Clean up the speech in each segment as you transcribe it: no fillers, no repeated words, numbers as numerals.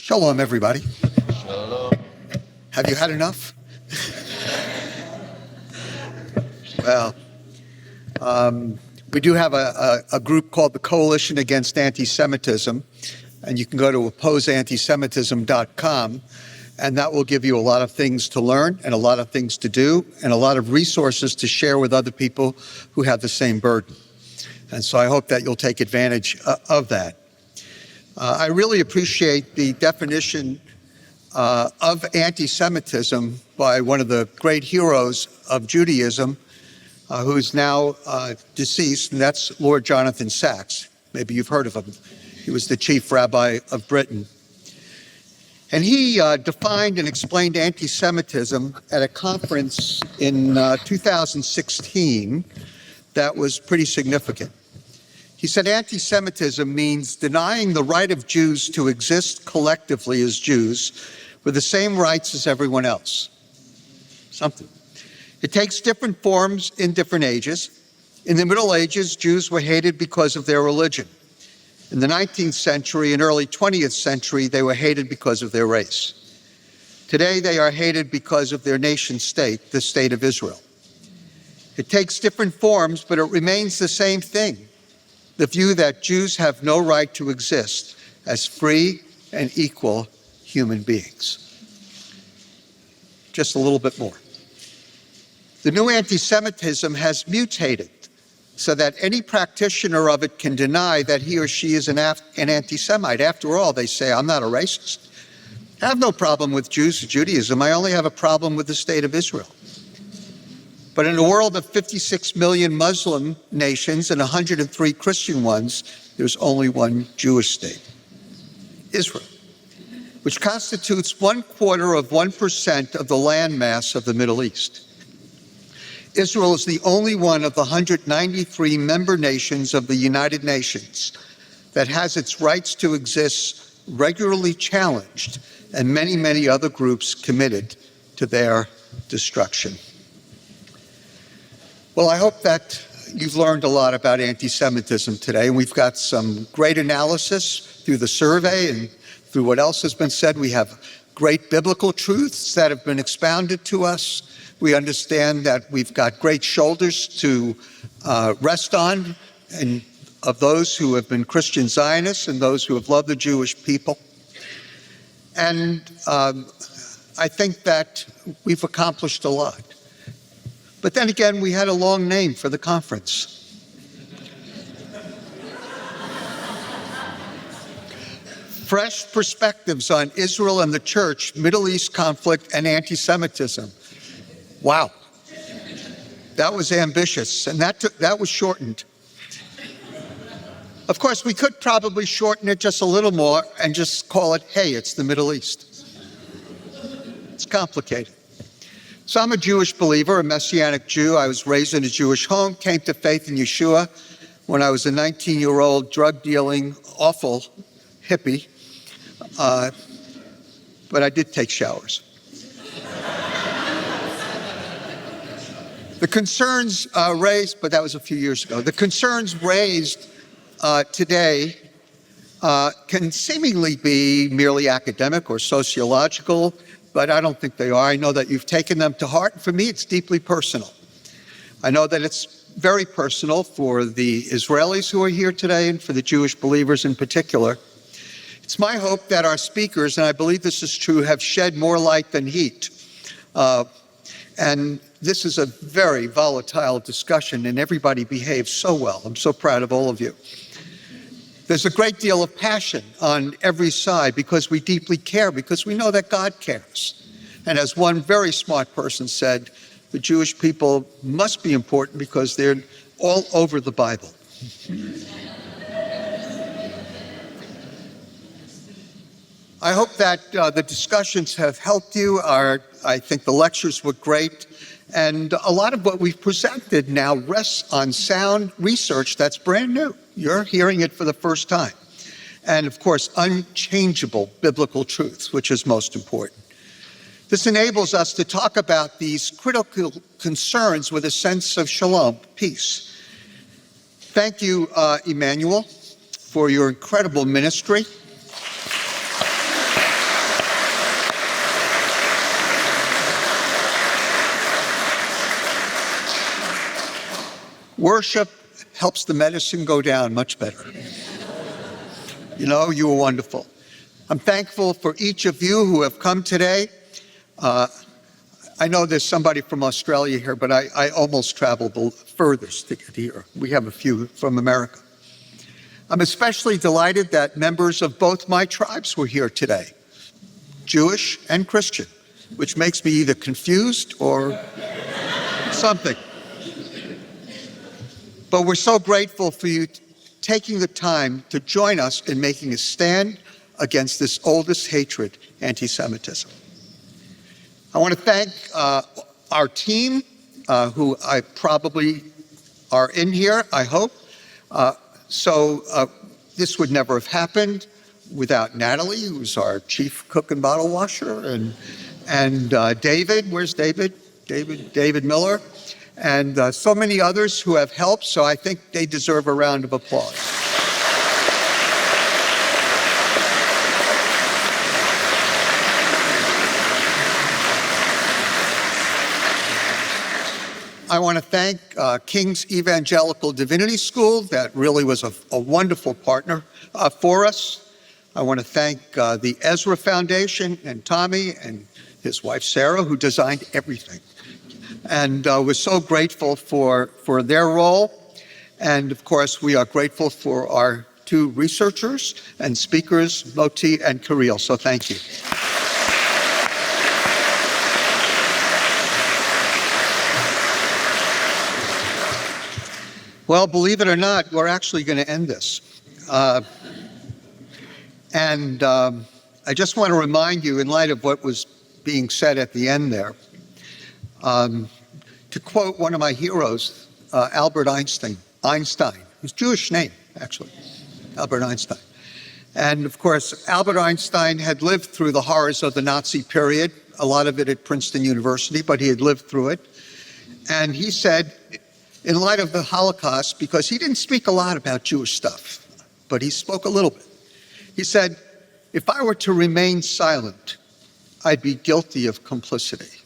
Shalom, everybody. Shalom. Have you had enough? Well, we do have a group called the Coalition Against Anti-Semitism, and you can go to opposeantisemitism.com, and that will give you a lot of things to learn and a lot of things to do and a lot of resources to share with other people who have the same burden. And so I hope that you'll take advantage of that. I really appreciate the definition of anti-Semitism by one of the great heroes of Judaism, who is now deceased, and that's Lord Jonathan Sacks. Maybe you've heard of him. He was the chief rabbi of Britain. And he defined and explained anti-Semitism at a conference in 2016 that was pretty significant. He said anti-Semitism means denying the right of Jews to exist collectively as Jews with the same rights as everyone else. Something. It takes different forms in different ages. In the Middle Ages, Jews were hated because of their religion. In the 19th century and early 20th century, they were hated because of their race. Today, they are hated because of their nation state, the state of Israel. It takes different forms, but it remains the same thing. The view that Jews have no right to exist as free and equal human beings. Just a little bit more. The new anti-Semitism has mutated so that any practitioner of it can deny that he or she is an anti-Semite. After all, they say, I'm not a racist. I have no problem with Jews or Judaism. I only have a problem with the state of Israel. But in a world of 56 million Muslim nations and 103 Christian ones, there's only one Jewish state, Israel, which constitutes 0.25% of the landmass of the Middle East. Israel is the only one of the 193 member nations of the United Nations that has its rights to exist regularly challenged, and many, many other groups committed to their destruction. Well, I hope that you've learned a lot about anti-Semitism today, and we've got some great analysis through the survey and through what else has been said. We have great biblical truths that have been expounded to us. We understand that we've got great shoulders to rest on, and of those who have been Christian Zionists and those who have loved the Jewish people. And I think that we've accomplished a lot. But then again, we had a long name for the conference. Fresh perspectives on Israel and the church, Middle East conflict, and anti-Semitism. Wow. That was ambitious, and that was shortened. Of course, we could probably shorten it just a little more and just call it, hey, it's the Middle East. It's complicated. So I'm a Jewish believer, a Messianic Jew. I was raised in a Jewish home, came to faith in Yeshua when I was a 19-year-old drug-dealing, awful hippie. But I did take showers. The concerns raised, but that was a few years ago. The concerns raised today can seemingly be merely academic or sociological, but I don't think they are. I know that you've taken them to heart. For me, it's deeply personal. I know that it's very personal for the Israelis who are here today and for the Jewish believers in particular. It's my hope that our speakers, and I believe this is true, have shed more light than heat. And this is a very volatile discussion, and everybody behaves so well. I'm so proud of all of you. There's a great deal of passion on every side because we deeply care, because we know that God cares. And as one very smart person said, the Jewish people must be important because they're all over the Bible. I hope that the discussions have helped you. I think the lectures were great. And a lot of what we've presented now rests on sound research that's brand new. You're hearing it for the first time. And of course, unchangeable biblical truths, which is most important. This enables us to talk about these critical concerns with a sense of shalom, peace. Thank you, Emmanuel, for your incredible ministry. Worship helps the medicine go down much better. You were wonderful. I'm thankful for each of you who have come today. I know there's somebody from Australia here, but I almost traveled the furthest to get here. We have a few from America. I'm especially delighted that members of both my tribes were here today, Jewish and Christian, which makes me either confused or something. But we're so grateful for you taking the time to join us in making a stand against this oldest hatred, anti-Semitism. I want to thank our team, who I probably are in here, I hope. This would never have happened without Natalie, who's our chief cook and bottle washer, and David. Where's David? David Miller, and so many others who have helped. So I think they deserve a round of applause. I want to thank King's Evangelical Divinity School. That really was a wonderful partner for us. I want to thank the Ezra Foundation and Tommy and his wife Sarah, who designed everything. And we're so grateful for their role. And of course, we are grateful for our two researchers and speakers, Moti and Kirill. So thank you. Well, believe it or not, we're actually going to end this. I just want to remind you, in light of what was being said at the end there, to quote one of my heroes, Albert Einstein, whose Jewish name, actually, Albert Einstein. And of course, Albert Einstein had lived through the horrors of the Nazi period, a lot of it at Princeton University, but he had lived through it. And he said, in light of the Holocaust, because he didn't speak a lot about Jewish stuff, but he spoke a little bit. He said, if I were to remain silent, I'd be guilty of complicity.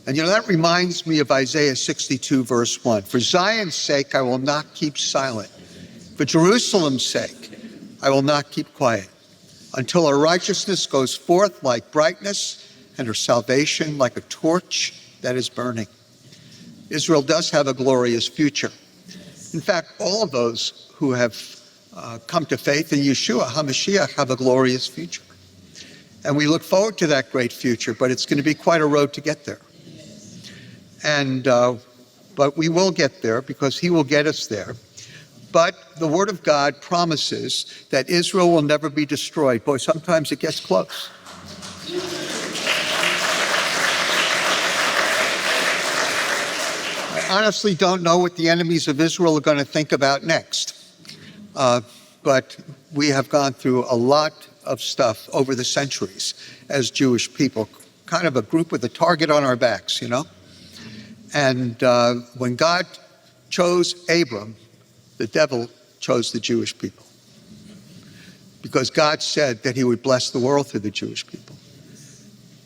And that reminds me of Isaiah 62, verse 1. For Zion's sake, I will not keep silent. For Jerusalem's sake, I will not keep quiet, until her righteousness goes forth like brightness and her salvation like a torch that is burning. Israel does have a glorious future. In fact, all of those who have come to faith in Yeshua HaMashiach have a glorious future. And we look forward to that great future, but it's going to be quite a road to get there. But we will get there because he will get us there. But the Word of God promises that Israel will never be destroyed. Boy, sometimes it gets close. I honestly don't know what the enemies of Israel are going to think about next. But we have gone through a lot of stuff over the centuries as Jewish people, kind of a group with a target on our backs, And when God chose Abram, the devil chose the Jewish people. Because God said that he would bless the world through the Jewish people.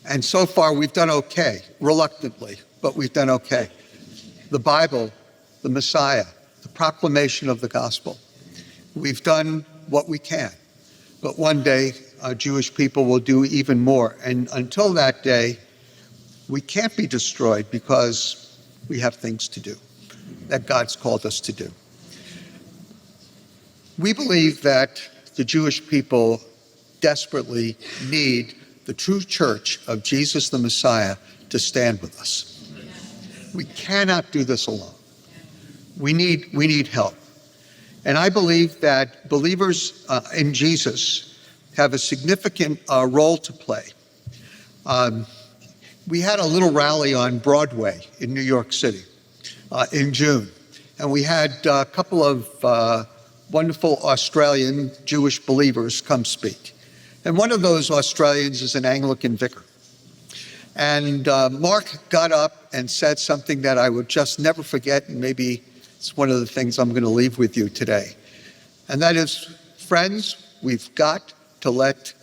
And so far we've done okay, reluctantly, but we've done okay. The Bible, the Messiah, the proclamation of the gospel. We've done what we can. But one day, Jewish people will do even more. And until that day, we can't be destroyed because we have things to do that God's called us to do. We believe that the Jewish people desperately need the true church of Jesus the Messiah to stand with us. We cannot do this alone. We need help. And I believe that believers in Jesus have a significant role to play. We had a little rally on Broadway in New York City in June, and we had a couple of wonderful Australian Jewish believers come speak. And one of those Australians is an Anglican vicar. And Mark got up and said something that I would just never forget, and maybe it's one of the things I'm going to leave with you today. And that is, friends, we've got to let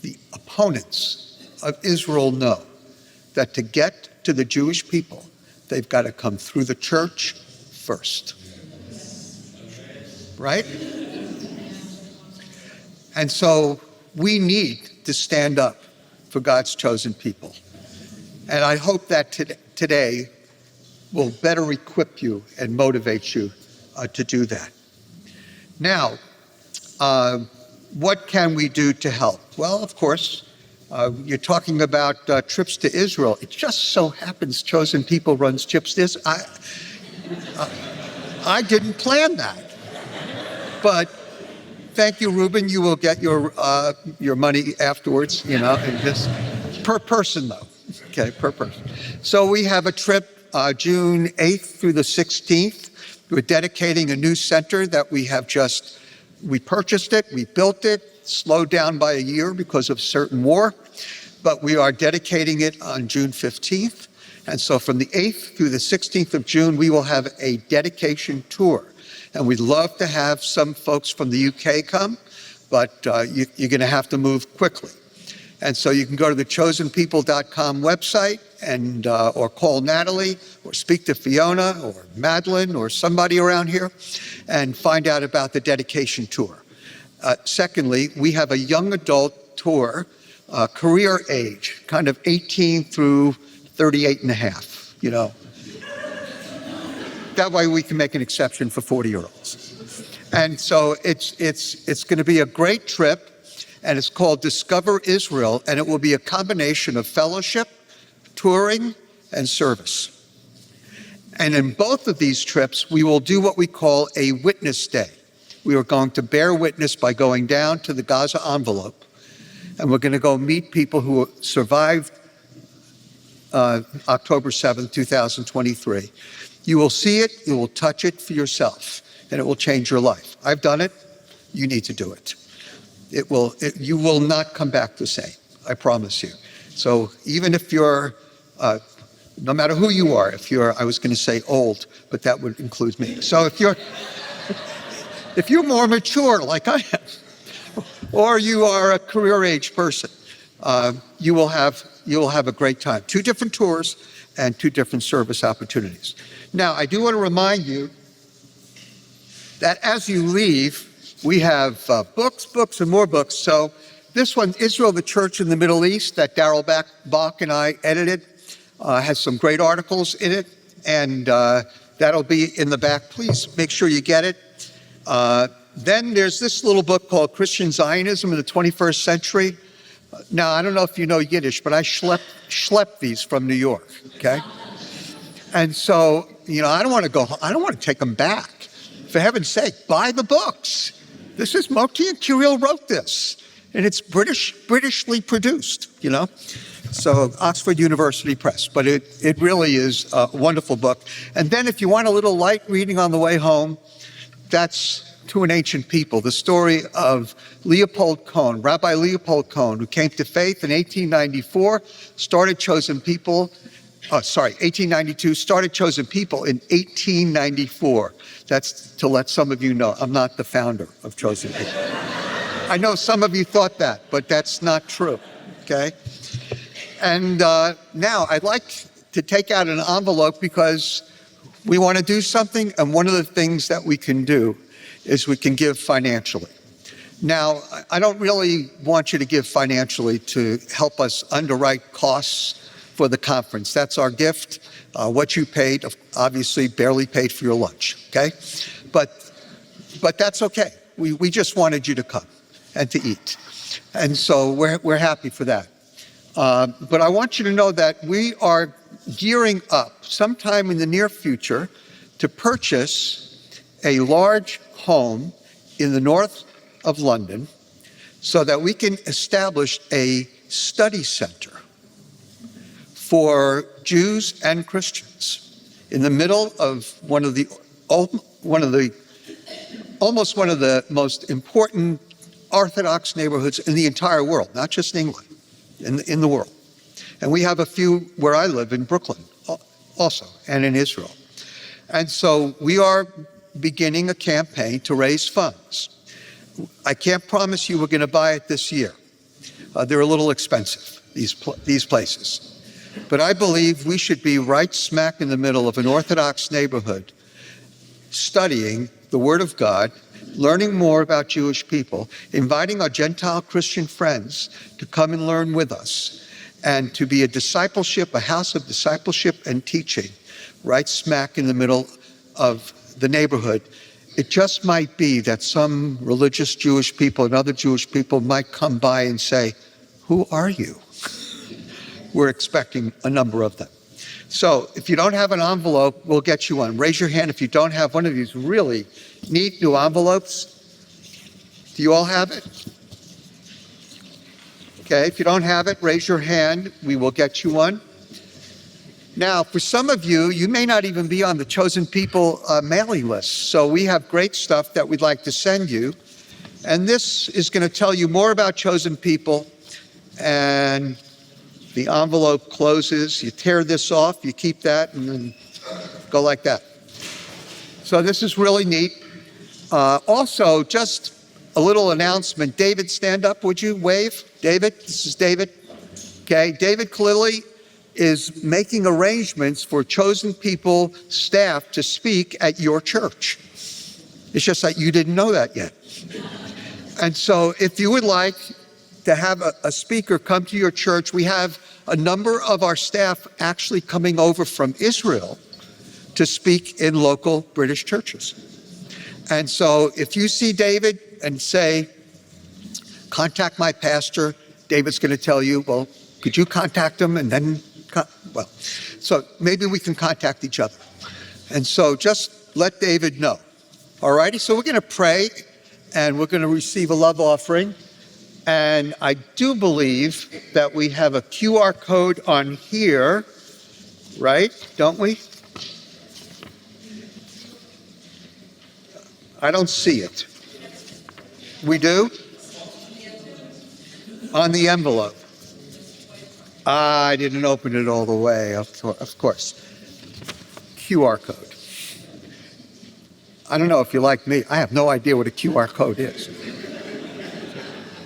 the opponents of Israel know that to get to the Jewish people, they've got to come through the church first. Right? And so we need to stand up for God's chosen people. And I hope that today will better equip you and motivate you to do that. Now, what can we do to help? Well, of course, you're talking about trips to Israel. It just so happens Chosen People runs trips to Israel. I didn't plan that. But thank you, Ruben. You will get your money afterwards, and just per person, though. Okay, per person. So we have a trip June 8th through the 16th. We're dedicating a new center that we purchased it, we built it, slowed down by a year because of certain war, but we are dedicating it on June 15th. And so from the 8th through the 16th of June, we will have a dedication tour. And we'd love to have some folks from the UK come, but you're going to have to move quickly. And so you can go to the chosenpeople.com website and or call Natalie or speak to Fiona or Madeline or somebody around here and find out about the dedication tour. Secondly, we have a young adult tour, career age, kind of 18 through 38 and a half, That way we can make an exception for 40-year-olds. And so it's going to be a great trip, and it's called Discover Israel, and it will be a combination of fellowship, touring, and service. And in both of these trips, we will do what we call a witness day. We are going to bear witness by going down to the Gaza envelope, and we're going to go meet people who survived October 7th, 2023. You will see it, you will touch it for yourself, and it will change your life. I've done it, you need to do it. You will not come back the same, I promise you. So even if you're, no matter who you are, I was going to say old, but that would include me. So if you're more mature like I am, or you are a career age person, you will have a great time. 2 different tours and 2 different service opportunities. Now, I do want to remind you that as you leave, we have books, and more books. So this one, Israel, the Church in the Middle East, that Darrell Bach and I edited, has some great articles in it, and that'll be in the back. Please make sure you get it. Then there's this little book called Christian Zionism in the 21st Century. Now, I don't know if you know Yiddish, but I schlepped these from New York, okay? And so, I don't want to take them back. For heaven's sake, buy the books. This is Moti and Kirill wrote this, and it's Britishly produced, So Oxford University Press, but it really is a wonderful book. And then if you want a little light reading on the way home, that's To an Ancient People, the story of Leopold Cohn, Rabbi Leopold Cohn, who came to faith in 1894, started Chosen People, 1892, started Chosen People in 1894. That's to let some of you know, I'm not the founder of Chosen People. I know some of you thought that, but that's not true, okay? And now I'd like to take out an envelope because we want to do something, and one of the things that we can do is we can give financially. Now, I don't really want you to give financially to help us underwrite costs for the conference. That's our gift. What you paid, obviously, barely paid for your lunch, okay? But that's okay. We just wanted you to come and to eat. And so we're happy for that. But I want you to know that we are gearing up sometime in the near future to purchase a large home in the north of London so that we can establish a study center for Jews and Christians in the middle of almost one of the most important Orthodox neighborhoods in the entire world, not just in England, in the world. And we have a few where I live in Brooklyn also, and in Israel. And so we are beginning a campaign to raise funds. I can't promise you we're going to buy it this year. They're a little expensive, these places. But I believe we should be right smack in the middle of an Orthodox neighborhood, studying the Word of God, learning more about Jewish people, inviting our Gentile Christian friends to come and learn with us, and to be a house of discipleship and teaching, right smack in the middle of the neighborhood. It just might be that some religious Jewish people and other Jewish people might come by and say, "Who are you?" We're expecting a number of them. So if you don't have an envelope, we'll get you one. Raise your hand if you don't have one of these really neat new envelopes. Do you all have it? Okay, if you don't have it, raise your hand. We will get you one. Now, for some of you, you may not even be on the Chosen People mailing list. So we have great stuff that we'd like to send you. And this is going to tell you more about Chosen People. And the envelope closes. You tear this off, you keep that, and then go like that. So this is really neat. Also, just a little announcement. David, stand up, would you? Wave. David, this is David. Okay, David clearly is making arrangements for Chosen People staff to speak at your church. It's just that you didn't know that yet. And so if you would like to have a speaker come to your church, we have a number of our staff actually coming over from Israel to speak in local British churches. And so if you see David and say, "Contact my pastor," David's going to tell you, "Well, could you contact him?" And then, so maybe we can contact each other. And so just let David know. All righty, so we're going to pray and we're going to receive a love offering. And I do believe that we have a QR code on here, right? Don't we? I don't see it. We do? On the envelope. I didn't open it all the way, of course. QR code. I don't know if you're like me. I have no idea what a QR code is.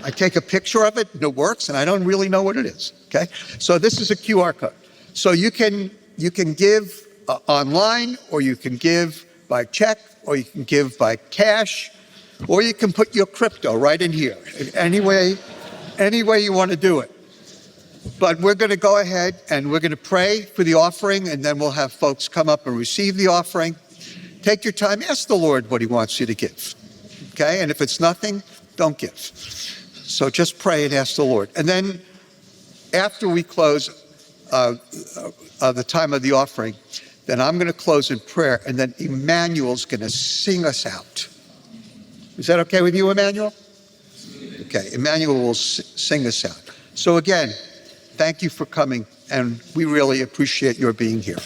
I take a picture of it and it works, and I don't really know what it is, okay? So this is a QR code. So you can give online, or you can give by check, or you can give by cash, or you can put your crypto right in here. Any way you want to do it. But we're going to go ahead and we're going to pray for the offering, and then we'll have folks come up and receive the offering. Take your time, ask the Lord what he wants you to give, okay? And if it's nothing, don't give. So just pray and ask the Lord. And then after we close the time of the offering, then I'm going to close in prayer, and then Emmanuel's going to sing us out. Is that okay with you, Emmanuel? Okay, Emmanuel will sing us out. So again, thank you for coming, and we really appreciate your being here.